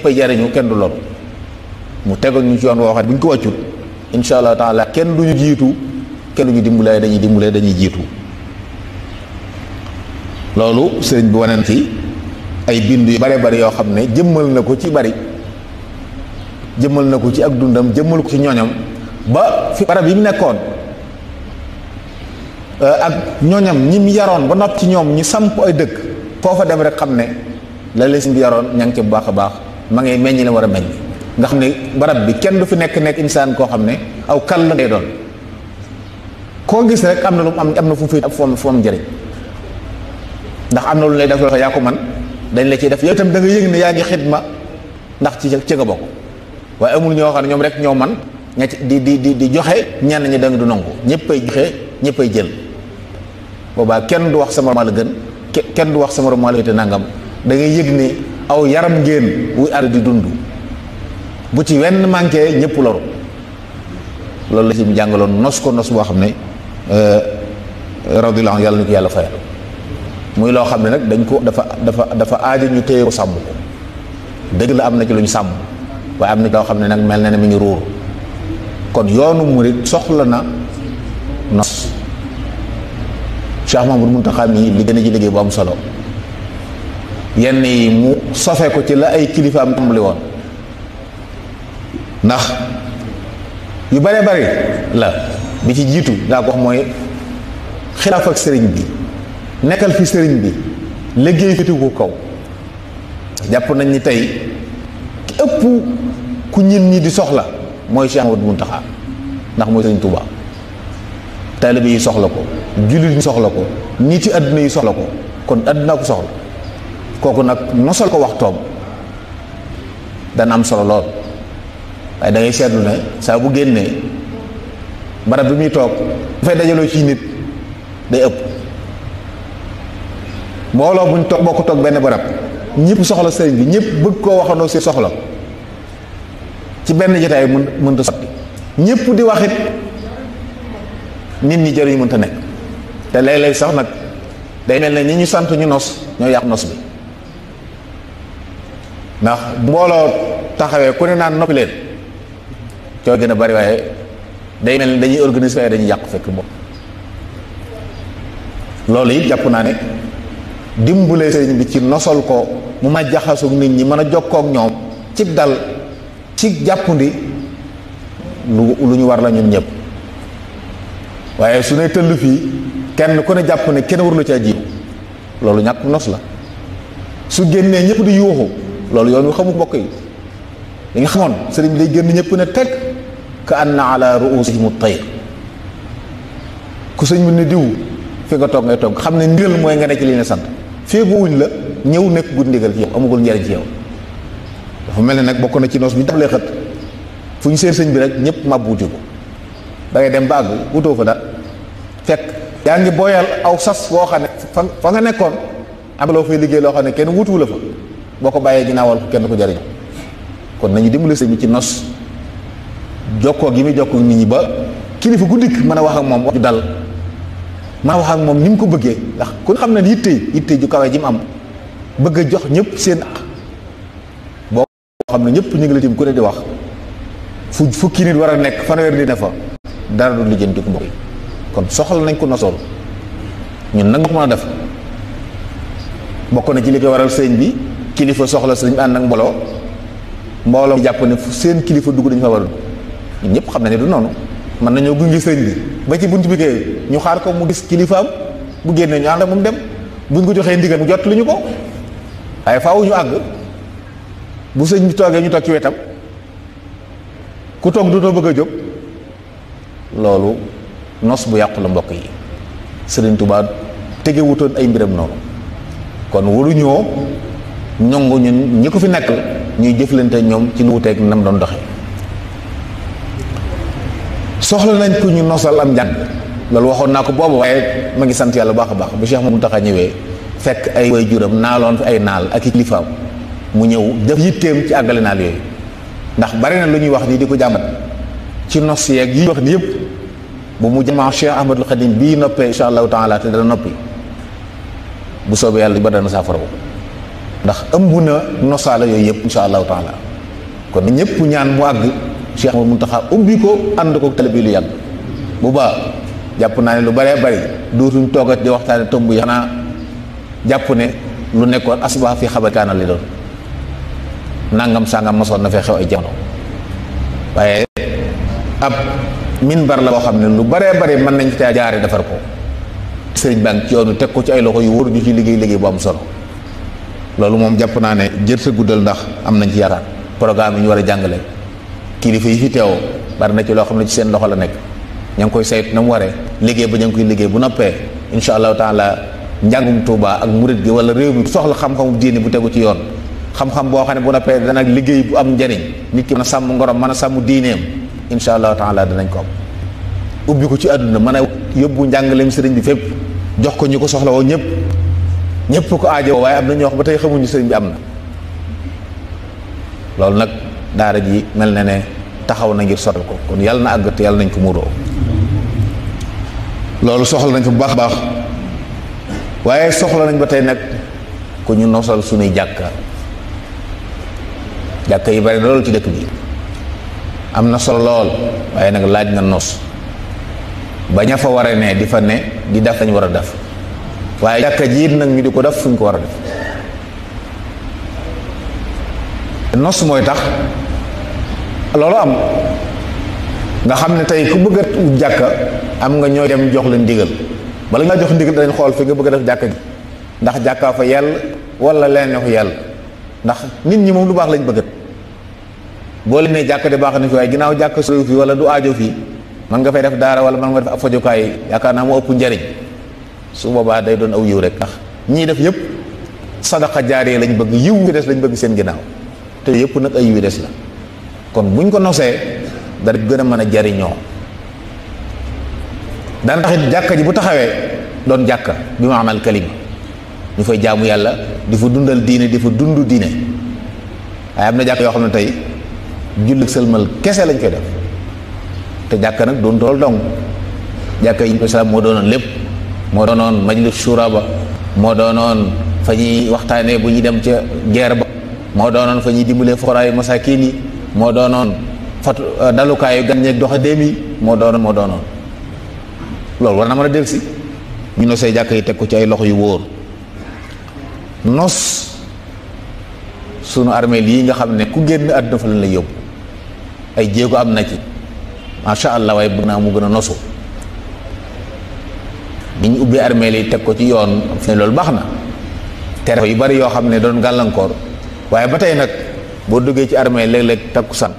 ñëppay jariñu kenn du loolu mu tegal ñu ci yoon woo xam ne bu ñu ko wàccut insha allah taala kenn duñu jiitu kenn duñu dimbalee dañuy jiitu. loolu sëriñ bi waneen ci ay bind yu bare bari yoo xam ne jëmmal na ko ci bari, jëmmal na ko ci ak dundam, jëmmal ko ci ñooñam ba fi barab yi mu nekkoon ak ñooñam ñi mu yaroon ba noppi ci ñoom ñi samp ay dëkk foofa dem rek xam ne la leen bi yaroon ña ngi ci bu baax a baax ma ngay meññ la war a meññ nga xam ne barab bi kenn du fi nekk insaan koo xam ne aw kal la ngay doon koo gis rek am na lu am na fu mu fu am njëriñ ndax am na lu lay def loo yaa ko man dañ la ciy def yow itam da nga yëg ne yaa ngi xidma ndax ci nga bokk waaye amul ñoo xam ne ñoom rek ñoo man nga di joxe ñenn ñi da nga du nangu ñëppay joxe ñëppay jël boobaa kenn du wax sama morom la gën kenn du wax sama morom la te nangam da ngay yëg ne aw yaram ngeen wuy ànd di dund bu ci wenn manqué ñëpp loru loolu la ci mu jàngaloon nos ko nos boo xam ne radiyallahu anhu yàlla ni ko yàlla fayal muy loo xam ne nag dañ ko dafa aajo ñu téye ko sàmm ko dëgg la am na ci lu ñu sàmm waaye am na loo xam ne nag mel na ne mi ngi ruur kon yoonu murid soxla na nos. Cheikh Mamadou Mountakha mi li gën a ji liggéey bu am solo yenn yi mu sofe ko ci la ay kilifaam tàmbali woon ndax yu bare bari la bi ci jiitu daa ko wax mooy xilaaf ak sëriñ bi nekkal fi sëriñ bi liggéey fitiwu ko kaw jàpp nañ ni tey ki ëpp ku ñin ñi di soxla mooy Cheikh Mamadou Mountakha ndax mooy sëriñ Touba taalibe yi soxla ko jullit ñi soxla ko nit ci àdduna yi soxla ko kon àdduna ko soxla kooku nag nosal ko waxtoom dana am solo lool waaye da ngay seetlu ne saa bu génnee barab bi muy toog dafay dajaloo ci nit day ëpp mbooloo buñ toog boo ko toog benn barab ñëpp soxla sëriñ bi ñëpp bëgg koo waxandoo si soxla ci benn jotaay mënta sotti ñëpp di waxit nit ñi jëriñu mënta nekk te léeg-léeg sax nag day mel ne ñi ñu sant ñu nos ñoo yàq nos bi ndax mbooloo taxawee ku ne naan noppi leen cooy gën a bari waaye day mel ne dañuy organiser waaye dañuy yàq fekk bopp loolu it jàpp naa ne dimbulee sëriñ bi ci nosal ko mu ma jaxasoog nit ñi mën a jokkook ñoom ci dal ci jàppandi lu ñu war la ñun ñëpp waaye su ne tëll fii kenn ku ne jàpp ne kenn warula caa jiitu loolu ñàkk nos la su génnee ñëpp di yuuxu loolu yoon wi xamu bokk yi li nga xamoon sëriñ bi day génn ñëpp ne teg ka anna ala ruusihim at-tayr ku sëñ bi ne diw fi nga toog ngay toog xam ne ndigal mooy nga ne ci li ne sant fii bu wuñ la ñëw nekk gud ndigal ci yow amagul njariñ ci yow dafa mel ne nag bokk na ci nos bi ñu tablee xët fu ñu seen sëñ bi rek ñëpp màbb wuti ko da ngay dem ba àgg wutoo fa dara fekk yaa ngi booyal aw sas boo xam ne fa nga nekkoon am loo fay liggéey loo xam ne kenn wutuwu la fa boo ko bàyyee ginnaawal ko kenn ko jariñ kon nañu dimbali sëñ bi ci nos jokkoo gi muy jokkoo nit ñi ba kilifa gu dikk mën a wax ak moom wax ju dal mën a wax ak moom ni mu ko bëggee ndax ku xam ne yitte ju kawe ji mu am bëgg a jox ñëpp seen ak boo xam ne ñëpp ñu ngi la tim ku ne di wax fu fukki nit war a nekk fanweer di ne fa dara du lijjanti ko bokk kon soxla nañ ko nosool ñun nag ko mën a def bokk na ci li ko waral sëñ bi kilifa soxla sëñ bi ànd ak mbooloo jàpp ne fu seen kilifa dugg dañu fa war a dugg ñun ñëpp xam na ne du noonu mën nañoo gunge sëñ bi ba ci bunt bi kay ñu xaar ko mu gis kilifaam bu génnee ñu ànd ak moom dem buñ ko joxee ndigal mu jot lu ñu ko waaye faaw ñu àgg bu sëñ bi toogee ñu toog ci wetam ku toog dootoo bëgg a jóg loolu nos bu yàqu la mbokk yi Sëriñ Tuubaa tege wutoon ay mbiram noonu kon waruñoo ñongu ñun ñi ko fi nekkal ñuy jëflante ñoom ci lu wuteeg nam doon doxe soxla nañ ko ñu nosal am njàng loolu waxoon naa ko boobu waaye ma ngi sant yàlla baax a baax bu Cheikh Mamadou Mountakha ñëwee fekk ay waajuram naaloon fi ay naal ak i kilifaam mu ñëw def yitteem ci àggale naal yooyu ndax bari na lu ñuy wax nii di ko jàmbat ci nos yeeg yi wax ni yëpp bu mu jamaa Cheikh Ahmadul Khadim bii noppee insha allahu taala te dana noppi bu soobee yàlla ba dana saafara ko ndax ëmb na nosaala yooyu yëpp insha allahu taala. kon ñëpp ñaan mu àgg Cheikh Mountakha ubbi ko ànd ko télé bi lu yàgg bu baax jàpp naa ne lu bëree bëri dootuñ toogat di waxtaane tomb yi xanaa jàpp ne lu nekkoon asbax fi xabarkaana li doon nangam sangam mosoon na fee xew ay jamono waaye ab minbar la boo xam ne lu bëree bëri mën nañ caa jaare defar ko sëriñ baa ngi ci yoonu teg ko ci ay loxo yu wóor ñu ci liggéey bu am solo loolu moom jàpp naa ne jërta guddal ndax am nañ ci yaakaar programme yi ñu war a jàngale kilifa yi fi teewoo bari na ci loo xam ne ci seen loxo la nekk ña ngi koy saytu na mu waree liggéey ba ña ngi koy liggéey bu noppee insha allahu taala njàngum Tuuba ak murit gi wala réew mi soxla xam-xamu diine bu tegu ci yoon xam-xam boo xam ne bu noppee dana liggéey bu am njariñ nit ki mën a sàmm ngorom mën a sàmm diineem insha allahu taala danañ ko am ubbi ko ci àdduna mën a yóbbu njàngaleem sëriñ bi fépp jox ko ñu ko soxla woo ñëpp ko aajo waaye am na ñoo wax ba tey xamuñu sëriñ bi am na loolu nag daara ji mel na ne taxaw na ngir sottal ko kon yàlla na àgg te yàlla nañ ko muuroo loolu soxla nañ ko bu baax baax waaye soxla nañ ba tey nag ku ñu nosal suñuy jàkka yi bari na loolu ci dëkk bi am na solo lool waaye nag laaj na nos ba ña fa waree ne di fa ne di def lañ war a def waaye jàkka ji it nag ñu di ko def fuñ ko war a def nos mooy tax loolu am nga xam ne tey ku bëgg a jàkka am nga ñoo dem jox leen ndigal bala nga jox ndigal dañ xool fi nga bëgg a def jàkka ji ndax jàkkaa fa yàlla wala leen ko yàlla ndax nit ñi moom lu baax lañ bëggat boo leen ne jàkka de baax na fi waaye ginnaaw jàkka soriw fii wala du aajo fii man nga fay def daara wala man nga def ab fajukaay yaakaar naa moo ëpp njariñ su boobaa day doon aw yiw rek ndax ñii def yëpp sadaqa jaaree lañ bëgg yiw wi des lañ bëgg seen ginnaaw te yëpp nag ay yiw wi des la kon buñ ko nosee dara gën a mën a jariñoo dana taxit jàkka ji bu taxawee doon jàkka bi ma amal kalima ñu fay jaamu yàlla di fa dundal diine di fa dund diine waaye am na jàkka yoo xam ne tey jullit sëlmal kese lañ koy def te jàkka nag doon tool dong jàkka yi islam moo doonoon lépp moo doonoon majlis shura ba moo doonoon fa ñuy waxtaanee bu ñuy dem ca guerre ba moo doonoon fa ñuy dimbalee fuqaraayu masaakiin yi moo doonoon fatu dalukaayu gànneeg doxa déem yi moo doonoon loolu war na mën a del si ñu nosee jàkk yi teg ko ci ay loxo yu wóor nos sunu armeel yi nga xam ne ku génn àdduna fa lañ lay yóbbu ay jéego am na ci masha allah waaye bëgg naa mu gën a nosu bi ñu ubbee armeel yi teg ko ci yoon ne loolu baax na tere yu bari yoo xam ne doon gàllankoor waaye ba tey nag boo duggee ci armeel léeg-léeg takkusaan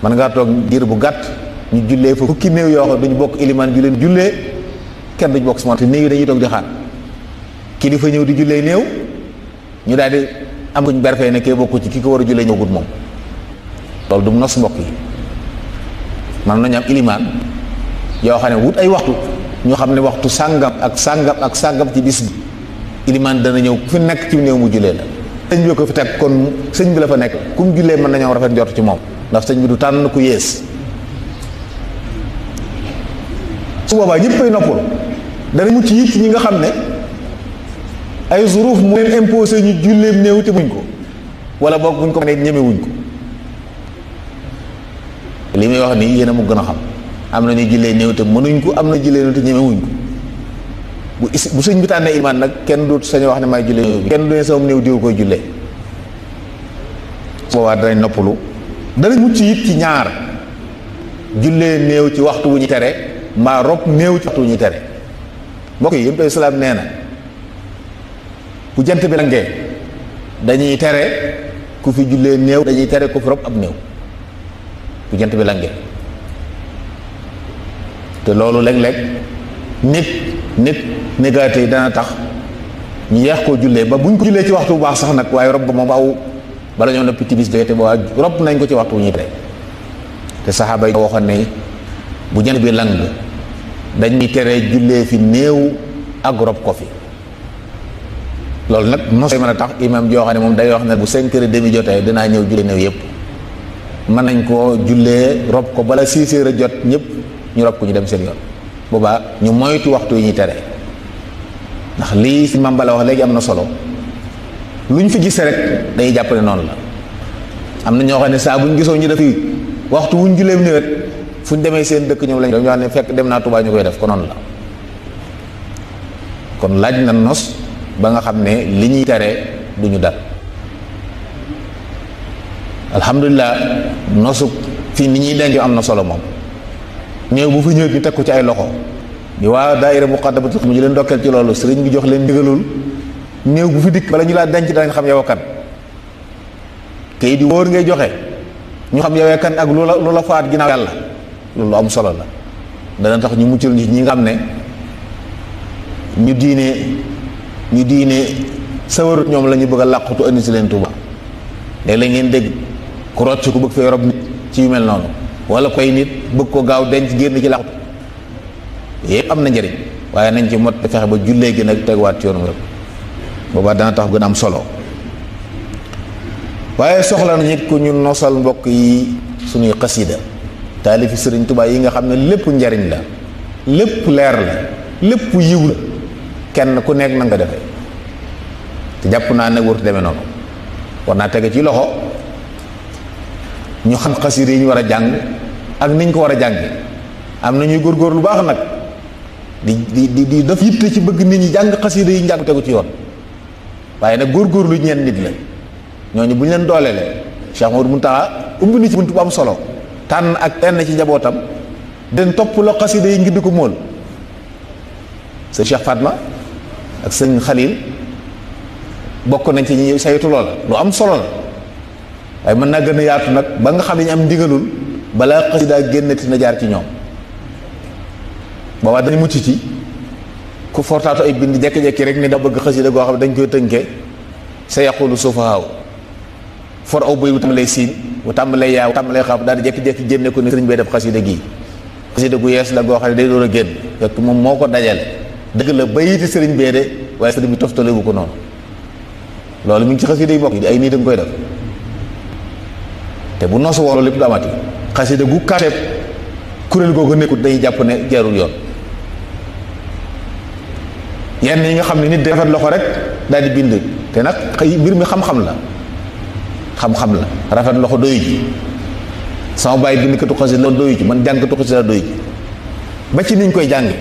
man ngaa toog diir bu gàtt ñu jullee fa fukki néew yoo xam duñu bokk ilimaan ju leen jullee kenn duñu bokk sama te néew yi dañuy toog di xaar kilifa ñëw di jullee néew ñu daal di am kuñ berfee ne kee bokku ci ki ko war a jullee ñëwgut moom loolu du nos mbokk yi man nañu am ilimaan yoo xam ne wut ay waxtu ñoo xam ne waxtu sàngam ak sàngam ak sàngam ci bis bi ilimaan dana ñëw ku fi nekk ci néew mu jullee la sëñ bi ko fi teg kon sëñ bi la fa nekk ku mu jullee mën nañoo rafet njort ci moom ndax sëñ bi du tànn ku yées su boobaa ñëppay noppal dana mucc it ci ñi nga xam ne ay zuruf mu leen imposé ñu julleem néew te muñ ko wala boog buñ ko mënee ñemewuñ ko li may wax nii yéen a mu gën a xam am na ñu jullee néew te mënuñ ko am na jullee néew te ñemewuñ ko bu sëñ bi tànnee imaan nag kenn du sañ wax ne may jullee néew bi kenn du ne sama néew diw koy jullee su boobaa danañ noppalu danañ mucc it ci ñaar jullee néew ci waxtu wu ñu tere mbaa rob néew ci waxtu wu ñu tere mbokk yi yéen tey islaam nee na bu jant bi langee dañuy tere ku fi jullee néew dañuy tere ku fi rob ab néew bu jant bi langee te loolu léeg-léeg nit négaté yi dana tax ñu yeex koo jullee ba buñ ko jullee ci waxtu bu baax sax nag waaye rob ba moom aw bala ñoo noppi timis jege te ba rob nañ ko ci waxtu wu ñuy tere te saxaaba yi waxoon ne bu jant bi lang dañuy tere jullee fi néew ak rob ko fi loolu nag nos mën a tax imam joo xam ne moom day wax ne bu 5h30 jotee dinaa ñëw jullee néew yëpp mën nañ koo jullee rob ko bala 6h a jot ñëpp ñu rob ko ñu dem seen yoon boobaa ñu moytu waxtu yi ñuy tere ndax lii si mambala wax léegi am na solo luñ fi gis rek dañuy jàpp ne noonu la. am na ñoo xam ne saa buñ gisoo ñu def waxtu wuñ juleem nawet fuñ demee seen dëkk ñoom lañ dañu wax ne fekk dem naa Tuubaa ñu koy def ko noonu la. kon laaj na nos ba nga xam ne li ñuy tere duñu dal. alhamdulilah nosu fii ni ñuy denc am na solo moom. ñëw bu fi ñëw ñu teg ko ci ay loxo di waa daayira Muqaddamatul Xidma ñu leen ndokkeel ci loolu sëriñ bi jox leen ndigalul néew bu fi dikk bala ñu laa denc danañ xam yow kan kayit yu wóor ngay joxe ñu xam yow kan ak lu la faat ginnaaw yàlla loolu am solo la. dana tax ñu muccal ñi nga xam ne ñu diine sawarut ñoom la ñu bëgg a làqutu andi si leen Tuuba léeg-léeg ngeen dégg ku rocc ku bëgg fee rob nit ci yu mel noonu wala koy nit bëgg ko gaaw denc génn ci làqutu yépp am na njëriñ waaye nañ ci mot fexe ba jullee gi nag teguwaat ci yoonu rek boobaa dana tax gën a am solo. waaye soxla na nit ku ñu nosal mbokk yi suñuy xasida taalifi sëriñ Tuubaa yi nga xam ne lépp njariñ la lépp leer la lépp yiw la kenn ku nekk na nga defee te jàpp naa ne warut demee noonu war naa tege ci loxo ñu xam xasida yi ñu war a jàng ak niñ ko war a jànge am na ñuy góorgóor lu baax nag di daf yitte ci bëgg nit ñi jàng xasida yi njàng tegu ci yoon waaye nag góorgóorlu ñeen nit la ñooñu bu ñu leen dooleele Cheikh Mouhamadou Mountakha ubbi na ci buntu bu am solo tànn ak tenn ci njabootam den topp la xasida yi ngir di ko móol sëñ Cheikh Fatma ak sëñ Khalil bokk nañ ci ñi saytu loola lu am solo la waaye mën naa gën a yaatu nag ba nga xam ne ñu am ndigalul balaa xasida génnati na jaar ci ñoom boobaa dañu mucc ci ku fortaatu ay bind jekki-jekki rek ni da bëgg xasida goo xam ne dañ koy tënkee sa yaqulu sufahaaw for aw bëy bu tàmbalee siin bu tàmbalee yaa bu tàmbalee xaaf daal di jekki-jekki génne ko ne sëriñ bay def xasida gii xasida gu yees la goo xam ne day door a génn fekk moom moo ko dajale dëgg la bayiti sëriñ bee de waaye sëriñ bi toftalewu ko noonu loolu mi ngi ci xasida yi bokk yi ay nit a ngi koy def te bu noosu woon lépp du amati xasida gu kaateeb kuréel googu nekkut day jàpp ne jarul yoon yenn yi nga xam ne nit day rafet loxo rek daal di bind te nag mbir mi xam-xam la rafet loxo doyu ji sama bàyyi bindkatu xasida la doyu ji man jàngkatu xasida la doyu ji ba ci niñ koy jànge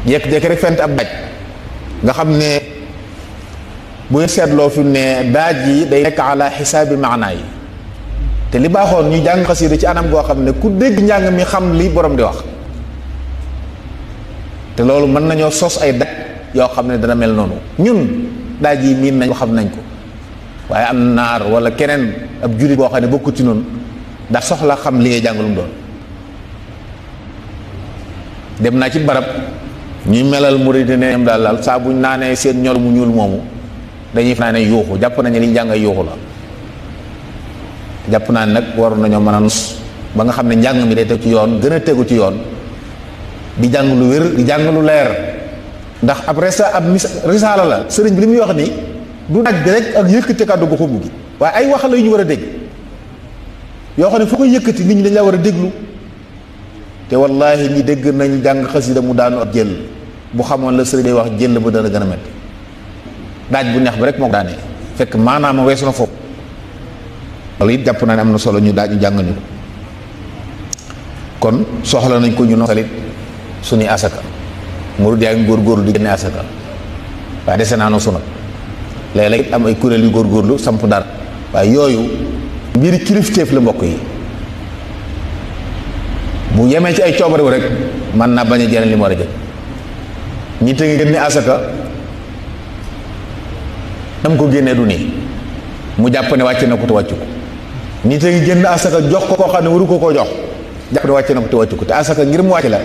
jekk-jekk rek fent ab daaj nga xam ne bu seetloo fi ne daaj yi day nekk ala xisaabi maanaa yi te li baaxoon ñu jàng xasida ci anam goo xam ne ku dégg njàng mi xam li borom di wax te loolu mën nañoo sos ay daaj yoo xam ne dana mel noonu ñun daaj yi miin nañ ko xam nañ ko waaye am naar wala keneen ab jullit boo xam ne bokkut ci noonu daa soxla xam li ngay jàng lu mu doon dem naa ci barab ñuy melal murid ne ñoom daal saa buñ naanee seen ñol mu ñuul moomu dañuy fanaane yuuxu jàpp nañu li ñu jàng ay yuuxu la jàpp naa ne nag waroon nañoo mën a nos ba nga xam ne njàng mi day teg ci yoon gën a tegu ci yoon di jàng lu wér di jàng lu leer ndax ab risaala la sëriñ bi li muy wax ni du nag bi rek ak yëkkati kàddu gu xumb gi waaye ay wax la yu ñu war a dégg yoo xam ne foo koy yëkkati nit ñi dañ la war a déglu te wallaahi ñi dégg nañ jàng xasida mu daanu ab jël bu xamoon la sëriñ day wax jël ba dana gën a métti daaj bu neex bi rek moo ko daanee fekk maanaam weesu na foofu loolu it jàpp naa ne am na solo ñu daaj ñu jàng ñu ko kon soxla nañ ko ñu nosalit suñuy asaka murid yaa ngi góorgóorlu di génne asaka waaye dese naa nosu nag léeg-léeg it am ay kuréel yu góorgóorlu samp dara waaye yooyu mbiri kilifteef la mbokk yi bu yemee ci ay coobarewu rek mën naa bañ a jëriñ li mu war a jël ñi te ngi génne asaka dam ko génnee du nii mu jàpp ne wàcce na ko te wàccu ko ñi te ngi génn asaka jox ko koo xam ne waru ko koo jox jàpp ne wàcce na ko te wàccu ko te asaka ngir mu wàcc la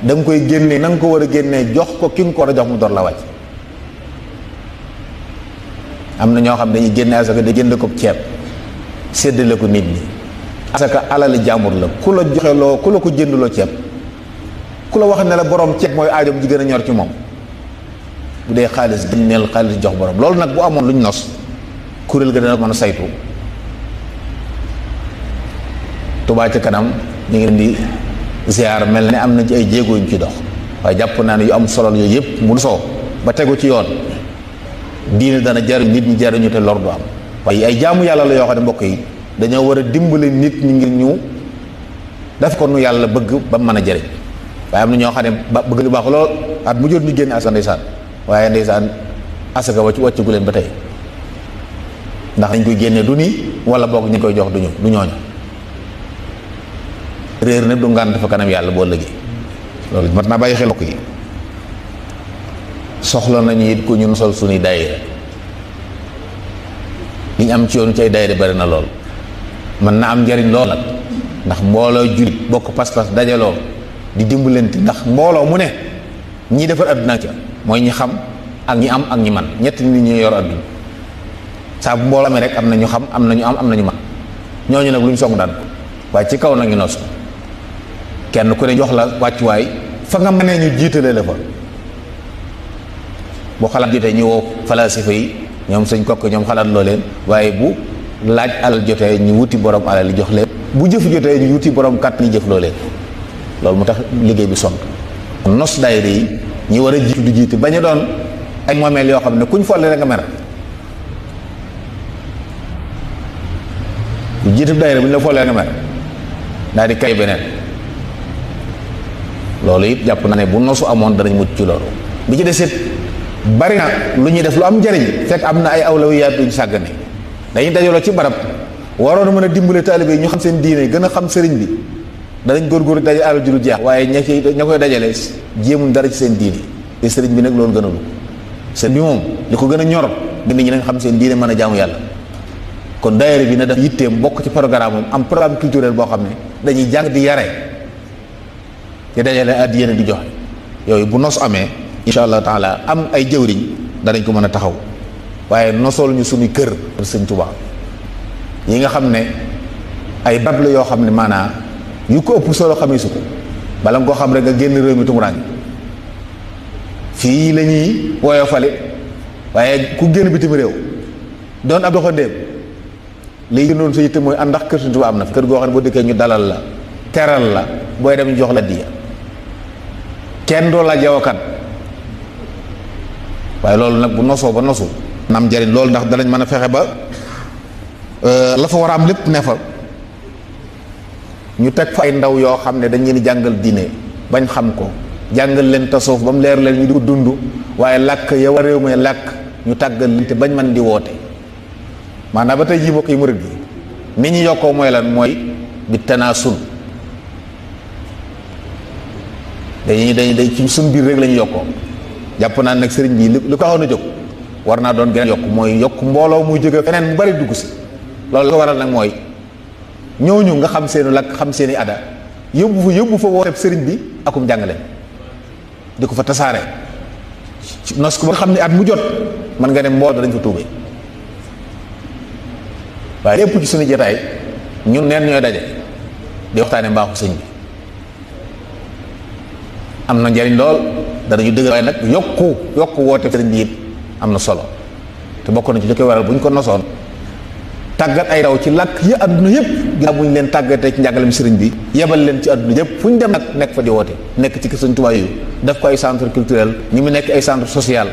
da nga koy génnee na nga ko war a génnee jox ko ki nga ko war a jox mu door la wàcc am na ñoo xam dañuy génne asaka da jënd ko ceeb séddale ko nit ñi asaka alali jàmbur la ku la joxe loo ku la ko jëndloo ceeb ku la wax ne la borom ceeb mooy aajom ji gën a ñor ci moom bu dee xaalis génneel xaalis jox borom loolu nag bu amoon lu ñu nos kuréel ga dana mën a saytu Touba ca kanam ñu ngi leen di ziar mel ne am na ci ay jéego yu ñu ci dox waaye jàpp naa ne yu am solo yooyu yëpp mu soo ba tegu ci yoon diine dana jariñ nit ñi jariñu te lor du am. waaye ay jaamu yàlla la yoo xam ne mbokk yi dañoo war a dimbali nit ñi ngir ñu def ko nu yàlla bëgg ba mën a jariñ. waaye am na ñoo xam ne bëgg lu baax lool at mu jot ñu génne asaka ndeysaan waaye ndeysaan asaka wàccu gu leen ba tey ndax dañ koy génne du nii wala boog ñu koy jox du ñooñu réer nag du ngànt fa kanam yàlla boo lëgee loolu mat naa bàyyi xel mbokk yi. soxla nañu it ku ñu sol suñuy daayira li ñu am ci yoonu ci ay daayira bari na lool mën na am njariñ lool nag ndax mbooloo jullit bokk pas-pas dajaloo di dimbalante ndax mbooloo mu ne ñi defar àdduna ca mooy ñi xam ak ñi am ak ñi man ñetti nit ñi yor àdduna saa bu mbooloo amee rek am na ñu xam am na ñu am na ñu man ñooñu nag lu ñu song daan ko waaye ci kaw nag ñu nos kenn ku ne jox la wàccuwaay fa nga mënee ñu jiitalee la fa bu xalaat jotee ñu woo falasifa yi ñoom sëñ kokk ñoom xalaat loo leen waaye bu laaj alal jotee ñu wuti borom alal yi jox leen bu jëf jotee ñu wuti borom kàtt ñi jëf loo leen loolu mu tax liggéey bi sonn nos daayira yi ñi war a jiitu du jiite bañ a doon ay moomeel yoo xam ne kuñ folle rek nga mer bu jiitu daayira bu ñu la follee nga mer daal di kay beneen loolu it jàpp na ne bu nosu amoon danañ mucc ci loolu bi ci desit bari na lu ñuy def lu am njariñ fekk am na ay awlawiyaat duñ sàggane dañuy dajaloo ci barab waroon a mën a dimbale taalibe yi ñu xam seen diine gën a xam sëriñ bi danañ góorgóorlu daje alal ju dul jeex waaye ña koy dajale jéemuñ dara ci seen diine te sëriñ bi nag loolu gënalu sëriñ bi moom li ko gën a ñor nit ñi nañ xam seen diine mën a jaamu yàlla kon daayira bi na def yitteem bokk ci programme am programme culturel boo xam ne dañuy jàng di yare di dajale at yéene di joxe yooyu bu nos amee incha allah taala am ay jëwriñ danañ ko mën a taxaw waaye nosool ñu suñu kër sëñ Tuubaa yi nga xam ne ay barab la yoo xam ne maanaa yu ko ëpp solo xamee su ko bala nga koo xam rek nga génn réew mi tumuraan fii la ñuy woyofale waaye ku génn bitim réew doon ab doxandéem li gënoon sa yitte mooy ànd ndax kër sëñ Tuubaa am na fi kër goo xam ne boo dëkkee ñu dalal la teral la booy dem ñu jox la diya kenn doo laaj yow kan waaye loolu nag bu nosoo ba nosu nam jariñ loolu ndax danañ mën a fexe ba la fa war a am lépp ne fa ñu teg fa ay ndaw yoo xam ne dañ leen di jàngal diine bañ xam ko jàngal leen tasawuf ba mu leer leen ñu di ko dund waaye làkk yow a réew mi làkk ñu tàggal leen te bañ man di woote maanaam ba tey jii mbokk yi murid gi ni ñu yokkoo mooy lan mooy bi tanaasul dañuy ci suñ biir rek la ñu yokkoo jàpp naa nag sëriñ bi li ko xawoon a jóg war naa doon gën a yokk mooy yokk mbooloo muy jóge feneen mu bari dugg si loolu la ko waral nag mooy ñooñu nga xam seenu lakk xam seeni ada yóbbu fa wooteeb sëriñ bi akum jàngale di ko fa tasaare nos ko ba nga xam ne at mu jot mën nga ne mbooloo dañ fa tuubee waaye lépp ci suñu jotaay ñun neen ñooy daje di waxtaane mbaaxu sëñ bi am na njariñ lool danañu dëgg waaye nag yokku woote sëriñ bi it am na solo te bokk na ci li koy waral bu ñu ko nosoon tàggat ay raw ci làkk yi àdduna yëpp ginnaaw bu ñu leen tàggatee ci njàngalem sëriñ bi yebal leen ci àdduna yëpp fu ñu dem nag nekk fa di woote nekk ci kër Sëriñ Tuubaa yu def ko ay centre culturel ñu mu nekk ay centre social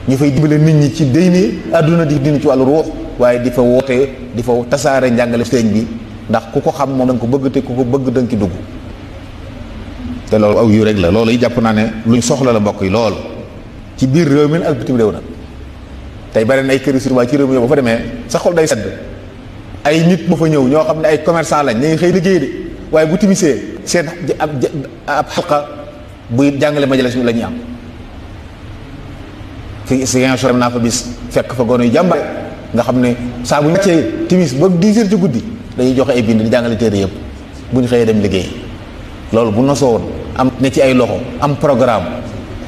ñu fay dimbale nit ñi ci diine àdduna di dina ci wàllu ruux waaye di fa woote di fa tasaare njàngale sëriñ bi ndax ku ko xam moom da nga ko bëgg te ku ko bëgg da nga ci dugg te loolu aw yu rek la loolu yi jàpp naa ne luñ soxla la mbokk yi lool ci biir réew mi ak bitim réew nag tey bari na ay këri Sëriñ Tuubaa ci réew mi yow ba fa demee sa xol day sedd ay nit ma fa ñëw ñoo xam ne ay commerçant lañ dañuy xëy liggéey de waaye bu timisee seen ab xalqa buy jàngale majalis la ñuy am fi Ziguinchor naa fa bis fekk fa gono yu jàmbaare nga xam ne saa bu ñàccee timis ba 10 heures ci guddi dañuy joxe ay bind di jàngale téere yëpp bu ñu xëyee dem liggéey loolu bu nosoo woon am ne ci ay loxo am programme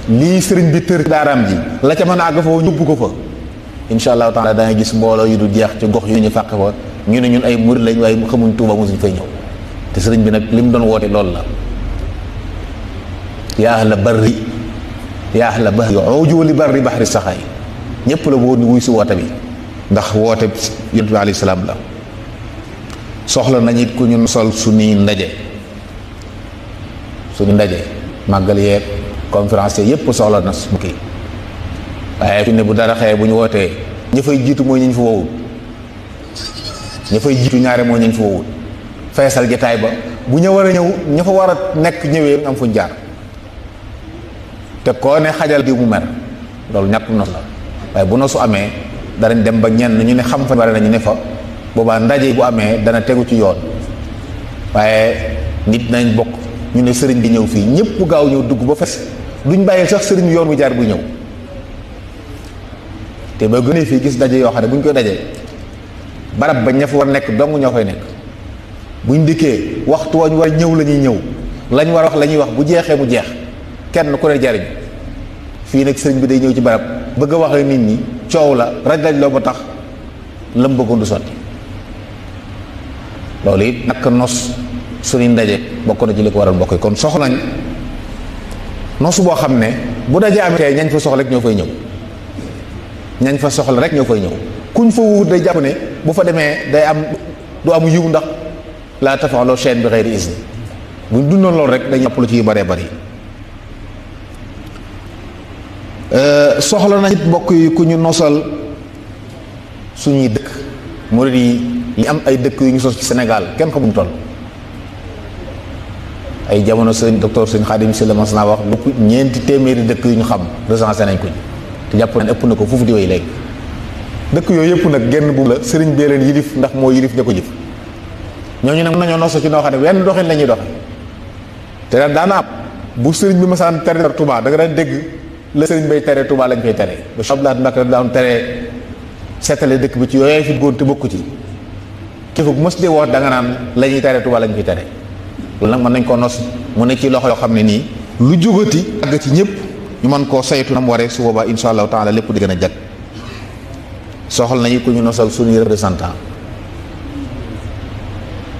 lii sëriñ bi tër daaraam ji la ca mën a àgg fa ñubbu ko fa insha allahu taala da nga gis mbooloo yu du jeex ci gox yu ñu fàqe fa ñu ne ñun ay murid lañ waaye xamuñ Tuuba mosuñ fay ñëw te sëriñ bi nag li mu doon woote loolu la yaa ahla barri yaa ahla bahri uju li barri bahri saxaay ñëpp la boo ni wuy si woote bi ndax woote yonent bi alayhi salaam la soxla nañ it ku ñu sol suñuy ndaje màggal yeeg conférence yëpp soxla na kii waaye fi ne bu dara xëyee bu ñu wootee ña fay jiitu mooy ñu fa wowul ña fay jiitu ñaare mooy ñu fa wowul feesal jataay ba bu ñu war a ñëw ña fa war a nekk ñëwee am fuñ jaar te koo ne xajal di mu mer loolu ñàkk nos la. waaye bu nosu amee danañ dem ba ñenn ñu ne xam fa bari nañu ne fa boobaa ndaje bu amee dana tegu ci yoon waaye nit nañ bokk ñu ne sëriñ bi ñëw fii ñëpp gaaw ñëw dugg ba fes duñ bàyyi sax sëriñ yoon wu jaar bu ñëw te ba gënee fii gis daje yoo xam ne bu ñu koy dajee barab ba ña fa war nekk dong ñoo fay nekk buñ dikkee waxtu wañ war ñëw la ñuy ñëw lañ war a wax la ñuy wax bu jeexee mu jeex kenn ku ne jariñ fii nag sëriñ bi day ñëw ci barab bëgg a wax ak nit ñi coow la raj loo ba tax lam bëggoon du sotti loolu it naka nos suñuy ndaje bokk na ci li ko waral mbokk yi kon soxla nañ nosu boo xam ne bu dajee amee tey ñañ fa soxla rek ñoo fay ñëw ñañ fa soxla rek ñoo fay ñëw kuñ fa wuut day jàpp ne bu fa demee day am du am yiw ndax laa tafa'alu shay'an bi ghayri izni buñ dundoon loolu rek dañuy lu ci yu bëree bëri. soxla na it mbokk yi ku ñu nosal suñuy dëkk murid yi li am ay dëkk yu ñu sos ci Sénégal kenn xamuñ toll ay jamono sëñ docteur sëñ Xaadim si la mas naa wax lu ñeenti téeméeri dëkk yu ñu xam recensé nañ ko te jàpp nañ ëpp na ko foofu di way léegi dëkk yooyu yëpp nag genn bu la sëriñ bee leen yilif ndax moo yilif ña ko jëf ñooñu nag mën nañoo noso ci noo xam ne wenn doxin la ñuy doxe te daana am bu sëriñ bi masaan tere Touba da nga daan dégg la sëriñ bay tere Touba lañ koy tere ba Abdoulaye Mbacké daan tere seetale dëkk bi ci yooyee fi góor te bokku ci kéfu mës di woot da nga naan la ñuy tere Touba lañ koy tere loolu nag mën nañ koo nos mu ne ci loxo yoo xam ne nii lu jógati àgg ci ñëpp ñu mën koo saytu nam waree su boobaa insha allahu taala lépp di gën a jag soxla nañu ku ñu nosal suñuy représentant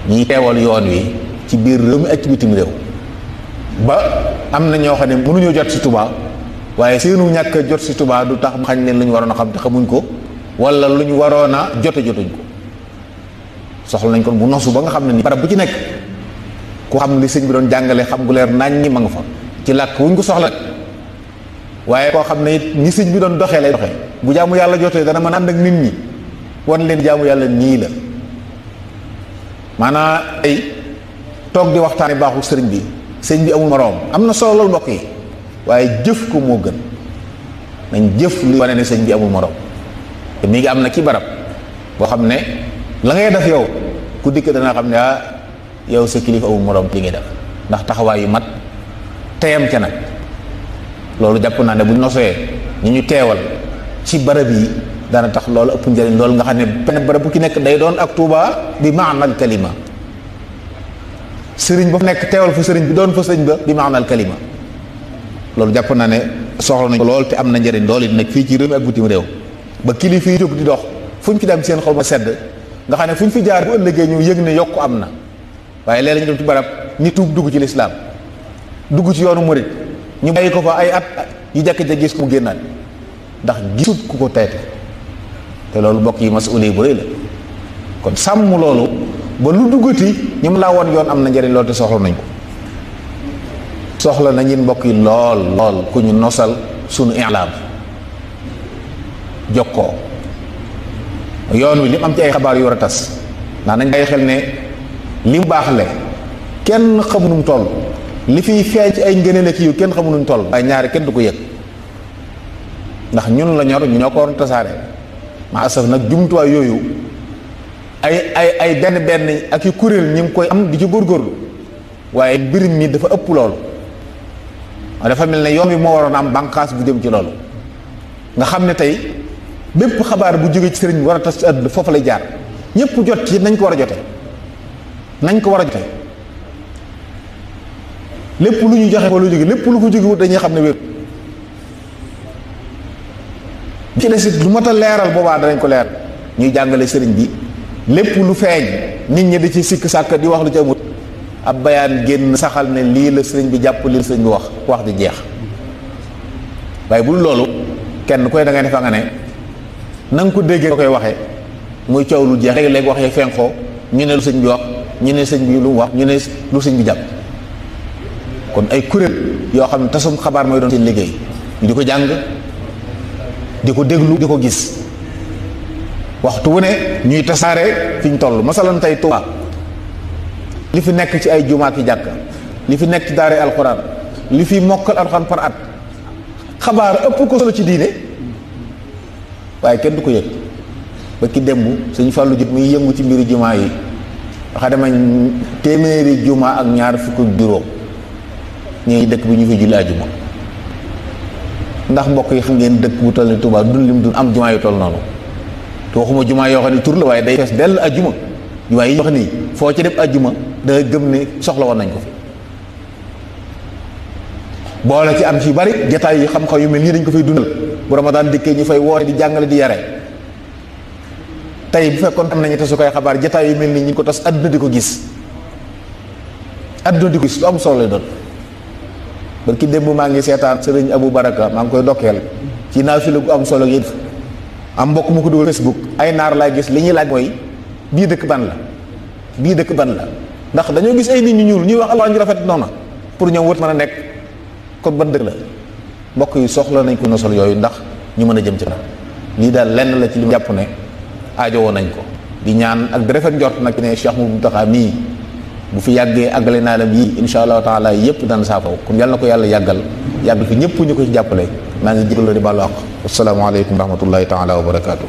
ñi teewal yoon wi ci biir réew mi ak ci bitim réew ba am na ñoo xam ne mënuñoo jot si Touba waaye seenu ñàkk jot si Touba du tax xañ leen lu ñu waroon a xam te xamuñ ko wala lu ñu waroon a jotuñ ko soxla nañ kon bu nosu ba nga xam ne ni barab bu ci nekk ku xam li sëñ bi doon jàngale xam gu leer nañ ñi ma nga fa ci làkk wuñ ko soxla waaye koo xam ne it ni sëñ bi doon doxee lay doxee bu jaamu yàlla jotee dana mën a ànd ak nit ñi wan leen jaamu yàlla nii la maanaam ay toog di waxtaane baaxul sëriñ bi sëñ bi amul moroom am na solo loolu mbokk yi waaye jëf ko moo gën nañ jëf li wane ne sëñ bi amul moroom te mi ngi am na ci barab boo xam ne la ngay def yow ku dikk dana xam ne yow sa kilifa amul moroom li ngay def ndax taxawaay yu mat teyam ca nag loolu jàpp naa ne bu nosee ñi ñu teewal ci barab yi dana tax loolu ëpp njëriñ loolu nga xam ne benn barab bu ci nekk day doon ak Tuuba bi maanal kalima sëriñ ba fa nekk teewal fa sëriñ bi doon fa sëriñ ba bi maanal kalima loolu jàpp naa ne soxla nañ ko lool te am na njëriñ loolu it nag fii ci réew mi ak bitim réew ba kilifa yi jóg di dox fu ñu fi dem seen xol ma sedd nga xam ne fu ñu fi jaar bu ëllëgee ñu yëg ne yokku am na waaye léeg-léeg ñu dem ci barab ni tuub dugg ci lislaam dugg ci yoonu murit ñu bàyyi ko fa ay at yu jekk-jekk gis ku mu génnaat ndax gisut ku ko teete te loolu bokk yi masuuli bu rëy la kon sàmm loolu ba lu duggati ñu mu laa woon yoon am na njëriñ loolu te soxla nañ ko soxla nañ yéen mbokk yi lool ku ñu nosal sunu i'laam jokkoo yoon wi li mu am ci ay xabaar yu war a tas ndax nañ bàyyi xel ne li mu baax le kenn xamu nu mu toll li fiy feeñ ci ay ngëneel ak yu kenn xamu nu mu toll waaye ñaari kenn du ko yëg ndax ñun la ñor ñu ñoo ko waroon tasaare ma asaf nag jumtuwaay yooyu ay benn ak yu kuréel ñi ngi koy am di ci góorgóorlu waaye mbir mi dafa ëpp loolu dafa mel ne yoon wi moo waroon am bànqaas bu jëm ci loolu nga xam ne tey bépp xabaar bu jógee ci sëriñ bi war a tas ci àdduna foofu lay jaar ñëpp jot ci nañ ko war a jote lépp lu ñu joxe fa lu jóge lépp lu ko jógewut dañuy xam ne wér ci desit lu mat a leeral boobaa danañ ko leer ñuy jàngale sëriñ bi lépp lu feeñ nit ñi di ci sikk sàkk di wax lu ci amut ab bayaan génn saxal ne lii la sëriñ bi jàpp lii la sëriñ bi wax di jeex waaye bul loolu kenn koy da ngay defa nga ne na nga ko déggee nga koy waxee muy coow lu jeex léegi waxee fenkoo ñu ne lu sëñ bi wax ñu ne sëñ bi lu mu wax ñu ne lu sëñ bi jàpp kon ay kuréel yoo xam ne tasum xabaar mooy doon seen liggéey ñu di ko jàng di ko déglu di ko gis waxtu wu ne ñuy tasaare fi ñu toll. masalan tey Tuuba li fi nekk ci ay jumaa ki jàkka, li fi nekk ci daare alxuraan, li fi mokkal alxuraan par at, xabaar ëpp ko solo ci diine waaye kenn du ko yëg. ba ki démb Sëñ Fallu Jut muy yëngu ci mbiru jumaa yi waxa demañ téeméeri jumaa ak ñaar fukk ak juróom ñi dëkk bi ñu fi julli àjjuma. ndax mbokk yi xam ngeen dëkk bu toll ni Tuuba dun lim dun am jumaa yu toll noonu te waxuma jumaa yoo xam ne tur la waaye day fees dell àjjuma. jumaa yi wax nii foo ci def àjjuma da nga gëm ne soxla woon nañ ko fi. boole ci am ci bari jataay yi xam-xam yu mel nii dañ ko fay dundal bu Ramadan dikkee ñu fay woote di jàngale di yare. tey bu fekkoon am nañu tasu koy xabaar jataay yu mel nii ñu ko tas àdduna di ko gis, àdduna di ko gis lu am solo lay doon. ba ki démb maa ngi seetaan sëriñ Abou Baraka maa ngi koy dokkeel ci naafila gu am solo yëpp. am mbokk mu ko dugal Facebook ay naar laay gis li ñuy laaj mooy bii dëkk ban la, bii dëkk ban la, ndax dañoo gis ay nit ñu ñuul ñuy wax alxuraan ñu rafet noona pour ñoom wët mën a nekk kon ban dëkk la. mbokk yi soxla nañ ko na solo yooyu ndax ñu mën a jëm ci kanam. lii daal lenn la ci li jàpp ne aajowoo nañ ko di ñaan ak di rafet njort nag ne Cheikh Mountakha mii bu fi yàggee àggale naa dem yii insha allahu taala yëpp dana saafaw kon yàlla na ko yàlla yàggal fi ñëpp ñu ko ci jàppale. maa ngi jégalu di baalu àq. asalaamaaleykum wa rahmatullahi taala wa barakaatu.